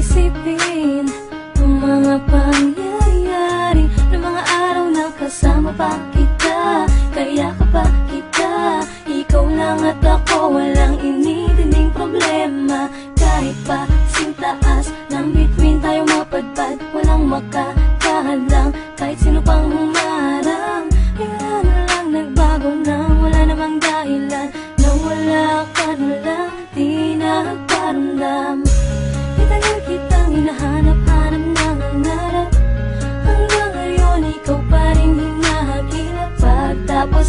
isipin ang mga pangyayari ng mga araw na kasama pa kita, kaya ka pa kita. Ikaw lang at ako, walang inidinding problema. Kahit pa sintaas ng bituin tayo mapadpad, walang makakahalang kahit sino pang humarang. Bigla na lang nagbago nang wala namang dahilan, nang wala ka na lang, di nagparamdam. Itagal kitang hinahanap-hanap ng hangarap, hanggang ngayon ikaw pa rin hinahagilap. Pagtapos